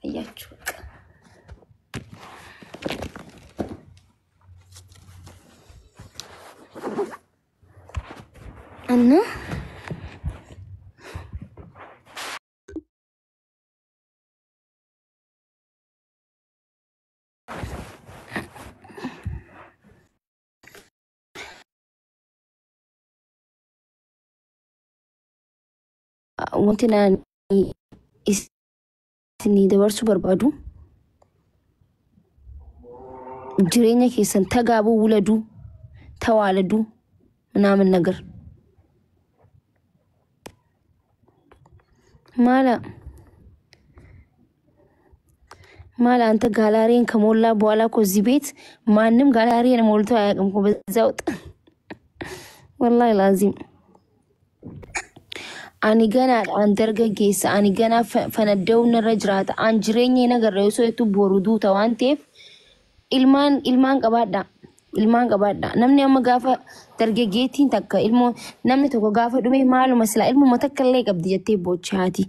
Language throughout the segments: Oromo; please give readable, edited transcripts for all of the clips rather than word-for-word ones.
እያችሁ እና wanti naan isinii dabarsuu barbaadu jireenya keessan tagaabuu wuladuu tawaaladuu ምናምን ነገር ማላ አንተ ጋላሪን ከሞላ በኋላ እኮ እዚህ ቤት ማንንም ጋላሪን ሞልቶ አያውቅም እኮ በዛው والله لازم ani gana andargaggeessa ani gana fanadawna rajraata an jireenya nagar reesoetu borudu tawanteef ilmaan qabaadha namni amma gaafa dargaggeettiin takka ilmoo namni tokko gaafa dhume maaluma sila ilmoo matakkallee qabdi jettee bochaati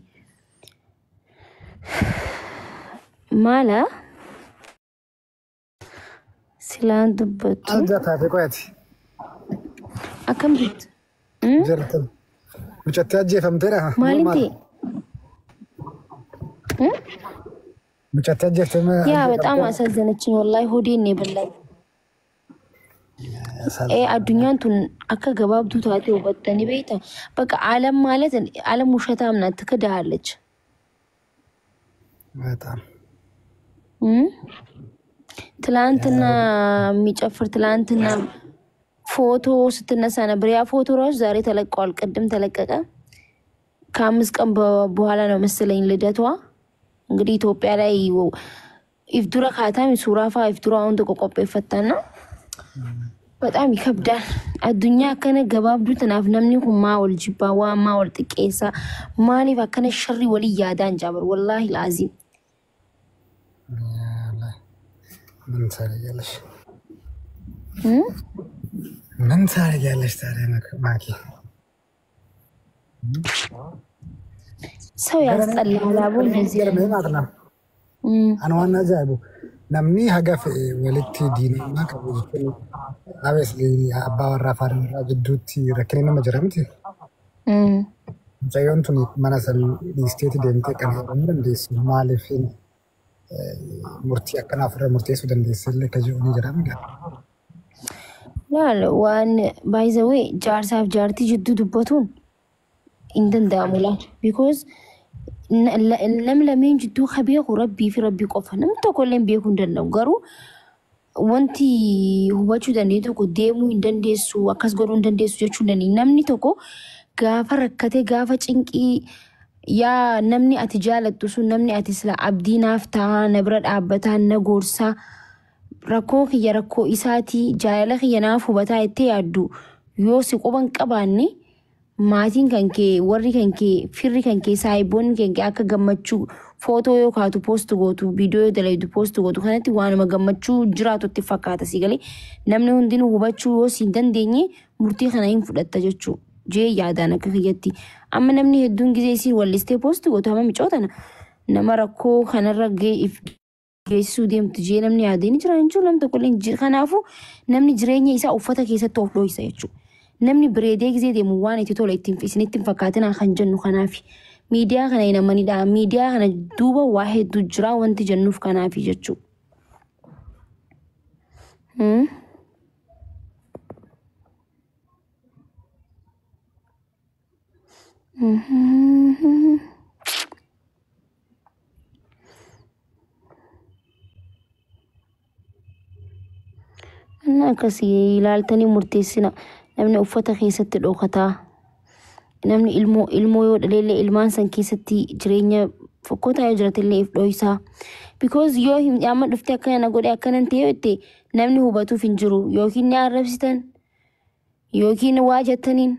mala silaan dubbatu alja taate qoyati akkam jirtu jirtu mucatti ajjeefamteera maalinti mucatti ajjeeftame ያ በጣም አሳዘነችኝ ወላሂ ሆዴን ነው በላይ አዱኛን ቱን አከ ገባብቱ ታቴ ወበተኒ ቤታ በቃ ዓለም ማለት ዓለም ውሸታም ናት ትከዳለች በጣም ትላንትና የሚጨፍር ትላንትና ፎቶ ስትነሳ ነበር ያ ፎቶ ራሱ ዛሬ ተለቀዋል ቀድም ተለቀቀ ከአምስት ቀን በኋላ ነው መሰለኝ ልደቷ እንግዲህ ኢትዮጵያ ላይ ኢፍዱራ ካታሚ ሱራፋ ኢፍዱራውን ተቆቆፈ ይፈታና በጣም ይከብዳል አዱኛ ከነ ገባብዱ ተናፍ ነምኒ ሁማ ወልጅባዋ ማ ወልጥቄሳ ማሊ ባከነ ሸሪ ወሊ ያዳን ጃበር والله العظيم ምን ታረጋለሽ ምን ታረጋለሽ ታዲያ ማኪ ሰው ያስጠላል አቦ እንደዚህ ነው አና ዋና ጃይቡ namni hagaf walitti diinummaa qabu jechuun abeesli abbaa warraa faadhaa jidduutti rakkina nama jiramti. Mucayyoon tun mana san dhiisteeti deemtee kan jedhamu dandeessu maaliif murtii akkanaaf irra murteessuu dandeessu illee akka jiru ni jedhama. Laal waan by the way jaarsaaf jaartii jidduu dubbatuun hin danda'amu laal because نم لمين جدو خبيه ربي في ربي قفه نم تقولين بيكون دلنا وقرو وانتي هو شو دني تكو ديمو دنديسو وكاس قرون دنديسو جشو دني نمني تكو غافة ركته غافة چنكي يا نمني أتجالت تسو نمني أتسلا عبدي نافتا نبرد عبتا نغورسا ركوك يا ركو إساتي جايلخ ينافو بتا يتيادو يوسي قبان قباني maatiin kanke warri kanke firri kanke saayibon kanke akka gammachu photo yo kaatu post gootu video dalaydu post gootu kanatti waanuma gammachu jiraatutti fakkaata sigale namni hundinu hubachuu yoo siin dandeenye murtii kana hin fudhatta jechuu jee yaadaan akka kiyyatti amma namni hedduun gizee siin wallistee post gootu amma micootana nama rakkoo kanarra geessisuu deemtu jee namni yaadeen jira hin jiru namni tokkolleen kanaafu namni jireenya isaa uffata keessatti of dho'isa jechuu namni bireedee gizee deemu waan itti tola isinitti fakkaatina kan jennu kanaafi miidiyaa kana inamanidha miidiyaa kana duuba waa hedduu jira wanti jennuuf kanaafi jechuu እና akkasii ilaaltanii murteessina namni uffata keessatti dhokataa namni ilmoo yoo dhaleellee ilmaan san keessatti jireenya fokkotaa yoo jiraatellee if dho'isaa because yoo amma dhuftee akkana godhe akkanan ta'e itti namni hubatuuf hin jiru yookiin ni arrabsitan yookiin waa jettaniin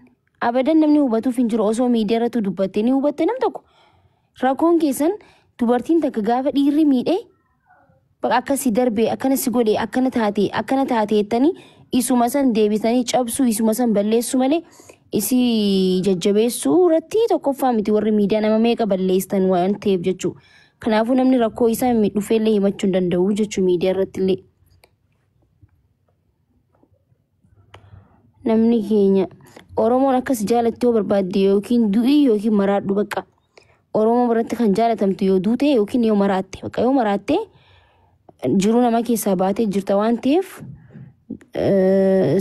abadan namni hubatuuf hin jiru osoo miidiyaa irratti dubbattee ni hubatte nam tokko rakkoon keessan dubartiin takka gaafa dhiirri miidhee akkasi darbee akkanasi godhe akkana taate jettanii isuma san deebisanii cabsuu isuma san balleessu malee isi jajjabeessuu irratti tokkoffaa miti warri miidiyaa nama meeqa balleessan waan ta'eef jechuu Kanaafuu namni rakkoo isaa dhufeellee himachuu hin danda'u jechuu miidiyaa irratti illee. Namni keenya Oromoon akkas jaalatti yoo barbaadde yookiin du'ii yookiin maraadhu bakka. Oromoo biratti kan jaalatamtu yoo duute yookiin yoo maraatte bakka yoo maraatte jiruu nama keessaa baatee jirta waan ta'eef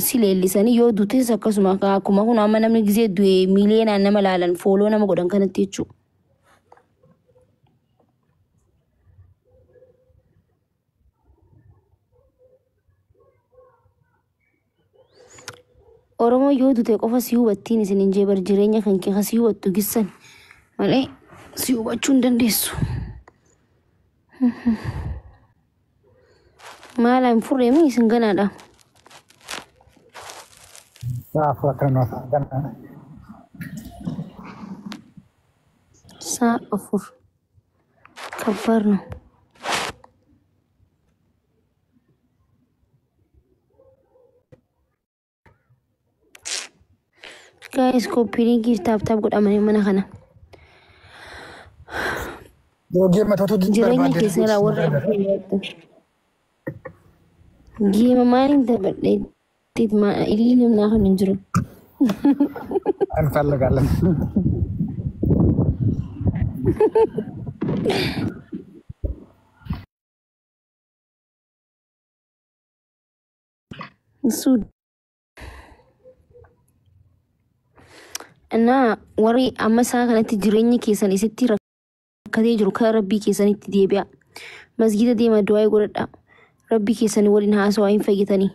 si leellisanii yoo duutes akkasuma akkuma kun amma namni gizee du'e miiliyoonaan nama laalan fooloo nama godhan kanatti jechuudha. Oromoo yoo duute qofa si hubattiin isin hin jeebar jireenya kan kee si hubattu gissan malee si hubachuu hin dandeessu. Maala hin furreemi isin ganaadha. Saafuu akkanuma ganaadha. Saa afur kabbarno. Guys, copy link tap godhamanii mana kana. Geema tokko Jireenya keessaa warra geema maaliin dabalee illee namnaa kan hin jiru. Anfallagalan. Sud. Ana warri amma isaa kanatti jireenya keessan isitti rakkatee jiru kan rabbii keessanitti deebi'a. Masgida deema du'aa godhadha. Rabbii keessanii waliin haasawaa hin fayyitanii.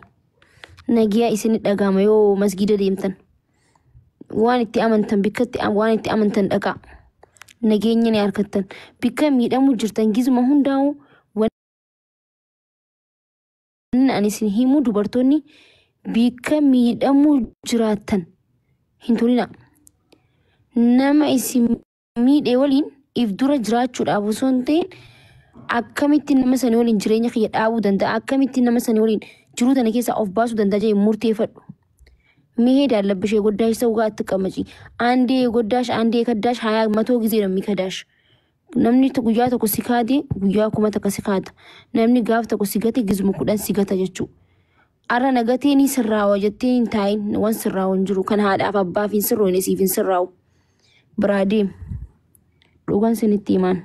Nagiyaa isin dhagama yoo masgida deemtan. Waan itti amantan bikkatti waan itti amantan dhagaa. Nageenya ni harkattan. Bikka miidhamu jirtan gizuma hundaa'u waan ani isin himu dubartoonni bikka miidhamu jiraattan hin turina. Nama isin miidhee waliin if dura jiraachuudhaaf osoo hin ta'in akkamitti nama sanii waliin jireenya kiyya dhaabuu danda'a akkamitti nama sanii waliin jiruu tana keessaa of baasuu danda'a jedhee murteeffadhu. Mihee daallabishee goddaash isa ugaa itti qamaci. Aandee goddaash aandee kadaash hayaa matoo gizee namni kadaash. Namni guyyaa tokko si kaade guyyaa kuma takka si kaata. Namni gaaf tokko si gate gizuma 10 si gata jechuudha. Arra nagatee ni sirraawa jettee hin taayin waan sirraawu hin jiru kan haadhaaf abbaaf hin sirroone siif hin sirraawu. Biraadee dhugaan sinitti himaan.